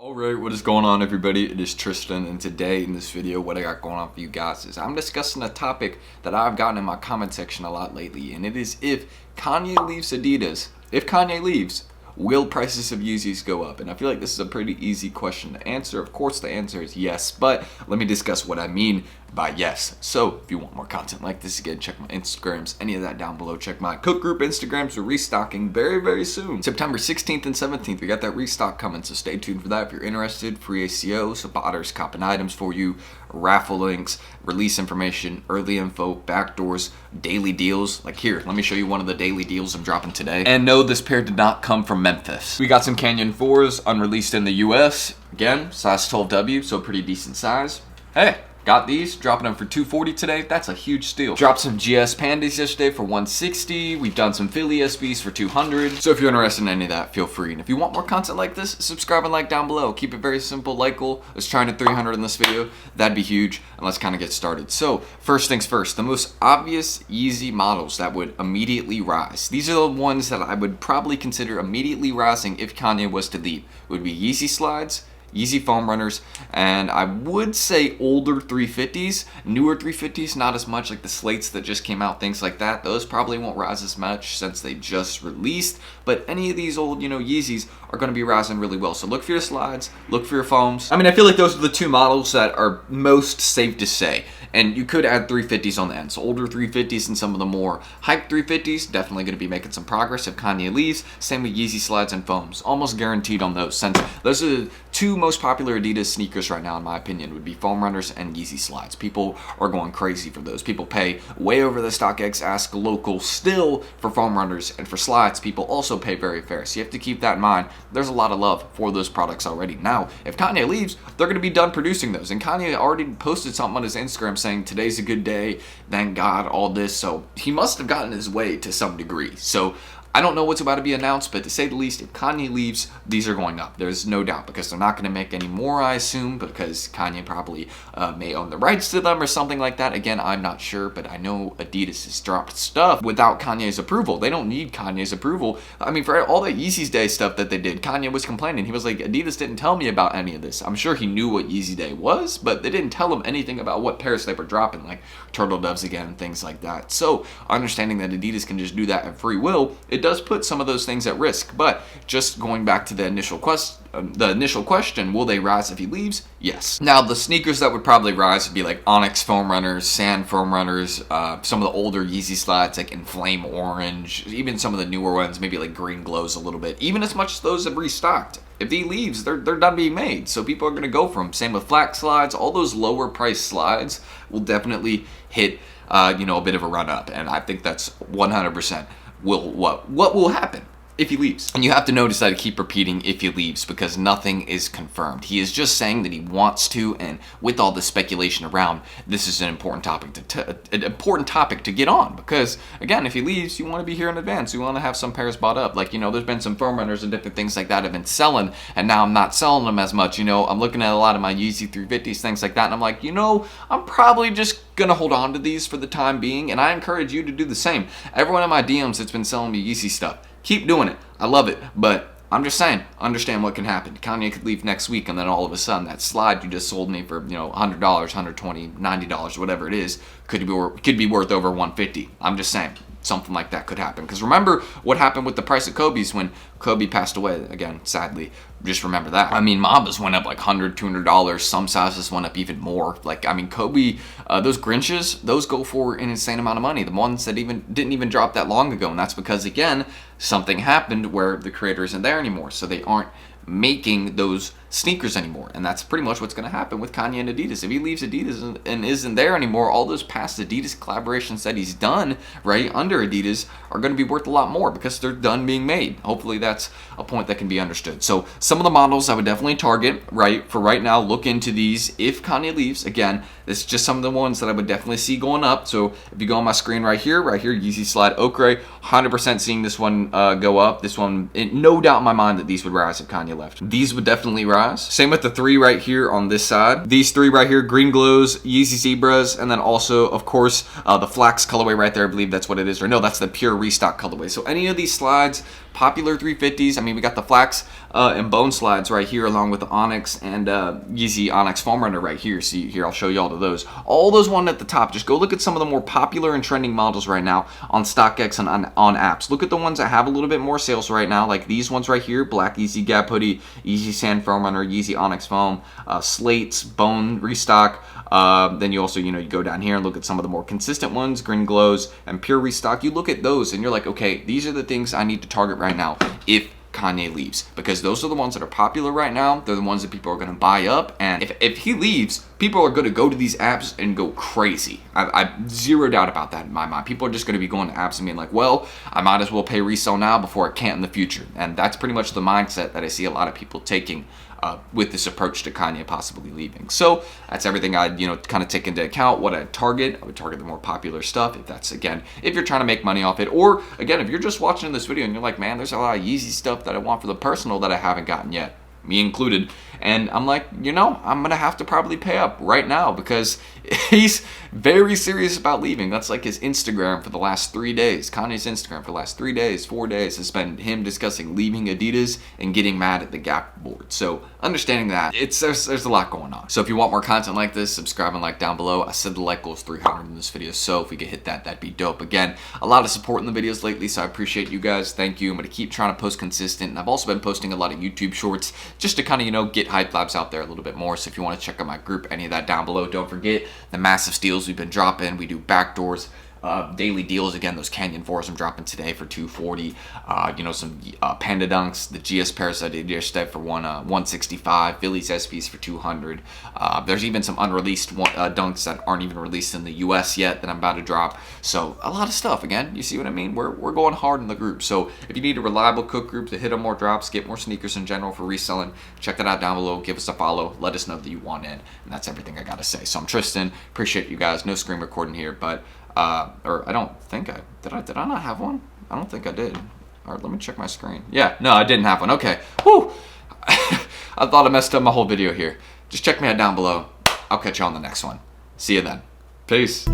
Alright, what is going on everybody? It is Tristan, and today in this video what I got going on for you guys is I'm discussing a topic that I've gotten in my comment section a lot lately, and it is if Kanye leaves Adidas, if Kanye leaves, will prices of Yeezys go up? And I feel like this is a pretty easy question to answer. Of course the answer is yes, but let me discuss what I mean by yes. So if you want more content like this, again, check my Instagrams, any of that down below. Check my cook group Instagrams. We're restocking very soon. September 16th and 17th, we got that restock coming, so stay tuned for that if you're interested. Free ACO, so botters, copping items for you, raffle links, release information, early info, backdoors, daily deals. Like here, let me show you one of the daily deals I'm dropping today. And no, this pair did not come from Memphis. We got some Kanye 4s unreleased in the US. Again, size 12W, so pretty decent size. Hey, got these, dropping them for $240 today. That's a huge steal. Dropped some GS Pandas yesterday for $160. We've done some Philly SBs for $200. So if you're interested in any of that, feel free. And if you want more content like this, subscribe and like down below. Keep it very simple, like goal. Let's try to 300 in this video. That'd be huge. And let's kind of get started. So first things first, the most obvious Yeezy models that would immediately rise. These are the ones that I would probably consider immediately rising if Kanye was to leave. It would be Yeezy Slides, Yeezy foam runners, and I would say older 350s. Newer 350s, not as much, like the slates that just came out, things like that. Those probably won't rise as much since they just released, but any of these old, Yeezys are going to be rising really well. So look for your slides, look for your foams. I mean, I feel like those are the two models that are most safe to say. And you could add 350s on the end. So older 350s and some of the more hyped 350s, definitely going to be making some progress if Kanye leaves. Same with Yeezy slides and foams. Almost guaranteed on those, since those are the two most popular Adidas sneakers right now, in my opinion, would be foam runners and Yeezy slides. People are going crazy for those. People pay way over the StockX Ask Local still for foam runners, and for slides, people also pay very fair. So you have to keep that in mind. There's a lot of love for those products already. Now, if Kanye leaves, they're going to be done producing those. And Kanye already posted something on his Instagram saying, today's a good day, thank God, all this. So he must have gotten his way to some degree. So I don't know what's about to be announced, but to say the least, if Kanye leaves, these are going up. There's no doubt, because they're not going to make any more, I assume, because Kanye probably may own the rights to them or something like that. Again, I'm not sure, but I know Adidas has dropped stuff without Kanye's approval. They don't need Kanye's approval. I mean, for all the Yeezy's Day stuff that they did, Kanye was complaining. He was like, Adidas didn't tell me about any of this. I'm sure he knew what Yeezy Day was, but they didn't tell him anything about what pairs they were dropping, like Turtle Doves again and things like that. So, understanding that Adidas can just do that at free will, it does put some of those things at risk. But just going back to the initial question, will they rise if he leaves? Yes. Now, the sneakers that would probably rise would be like Onyx foam runners, Sand foam runners, some of the older Yeezy slides like Inflame Orange, even some of the newer ones, maybe like Green Glows a little bit, even as much as those have restocked. If he leaves, they're done being made, so people are going to go for them. Same with flat slides. All those lower price slides will definitely hit a bit of a run up, and I think that's 100% what will happen if he leaves. And you have to notice that I keep repeating if he leaves, because nothing is confirmed. He is just saying that he wants to, and with all the speculation around, this is an important topic to get on, because again, if he leaves, you want to be here in advance. You want to have some pairs bought up. Like, there's been some foam runners and different things like that have been selling, and now I'm not selling them as much. I'm looking at a lot of my Yeezy 350s, things like that, and I'm like, I'm probably just gonna hold on to these for the time being, and I encourage you to do the same. Everyone in my DMs that's been selling me Yeezy stuff, keep doing it. I love it, but I'm just saying, understand what can happen. Kanye could leave next week, and then all of a sudden, that slide you just sold me for, $100, $120, $90, whatever it is, could be worth over $150. I'm just saying, something like that could happen. Because remember what happened with the price of Kobe's when Kobe passed away. Again, sadly, just remember that. I mean, Mambas went up like $100, $200. Some sizes went up even more. Like, I mean, Kobe, those Grinches, those go for an insane amount of money. The ones that didn't even drop that long ago. And that's because, again, something happened where the creator isn't there anymore. So they aren't making those sneakers anymore, and that's pretty much what's going to happen with Kanye and Adidas. If he leaves Adidas and isn't there anymore, all those past Adidas collaborations that he's done right under Adidas are going to be worth a lot more, because they're done being made. Hopefully that's a point that can be understood. So some of the models I would definitely target for right now. Look into these if Kanye leaves. Again, this is just some of the ones that I would definitely see going up. So if you go on my screen right here, Yeezy Slide Ochre, 100% seeing this one go up. This one, no doubt in my mind that these would rise if Kanye left. These would definitely rise. Same with the three right here on this side. These three right here, Green Glows, Yeezy Zebras, and then also, of course, the Flax colorway right there. I believe that's what it is. Or no, that's the pure restock colorway. So any of these slides popular 350s. I mean, we got the Flax and Bone Slides right here, along with the Onyx and Yeezy Onyx Foam Runner right here. See here, I'll show you all of those. All those one at the top. Just go look at some of the more popular and trending models right now on StockX and on apps. Look at the ones that have a little bit more sales right now, like these ones right here: Black Yeezy Gap Hoodie, Yeezy Sand Foam Runner, Yeezy Onyx Foam, Slates, Bone Restock. Then you also, you go down here and look at some of the more consistent ones, Green Glows and Pure Restock. You look at those and you're like, okay, these are the things I need to target right now if Kanye leaves, because those are the ones that are popular right now. They're the ones that people are going to buy up, and if he leaves, people are going to go to these apps and go crazy. I zero doubt about that in my mind. People are just going to be going to apps and being like, well, I might as well pay resale now before I can't in the future. And that's pretty much the mindset that I see a lot of people taking with this approach to Kanye possibly leaving. So that's everything I'd kind of take into account. What I'd target, I would target the more popular stuff. If that's, again, if you're trying to make money off it, or again, if you're just watching this video and you're like, man, there's a lot of Yeezy stuff that I want for the personal that I haven't gotten yet, me included. And I'm like, I'm going to have to probably pay up right now, because he's very serious about leaving. That's like his Instagram for the last 3 days. Kanye's Instagram for the last 3 days, 4 days has been him discussing leaving Adidas and getting mad at the Gap board. So understanding that, there's a lot going on. So if you want more content like this, subscribe and like down below. I said the like goal is 300 in this video, so if we could hit that, that'd be dope. Again, a lot of support in the videos lately, so I appreciate you guys. Thank you. I'm going to keep trying to post consistent, and I've also been posting a lot of YouTube shorts just to kind of, get hype labs out there a little bit more. So if you want to check out my group, any of that down below. Don't forget the massive steals we've been dropping. We do backdoors, daily deals. Again, those Canyon 4s I'm dropping today for $240. Some Panda Dunks, the GS pairs I did yesterday for $165. Phillies SPs for $200. There's even some unreleased dunks that aren't even released in the US yet that I'm about to drop. So a lot of stuff. Again, you see what I mean? We're going hard in the group. So if you need a reliable cook group to hit on more drops, get more sneakers in general for reselling, check that out down below. Give us a follow. Let us know that you want in. And that's everything I got to say. So I'm Tristan. Appreciate you guys. No screen recording here, but or I don't think did I not have one? I don't think I did. All right, let me check my screen. Yeah, no, I didn't have one. Okay. Whew. I thought I messed up my whole video here. Just check me out down below. I'll catch you on the next one. See you then. Peace.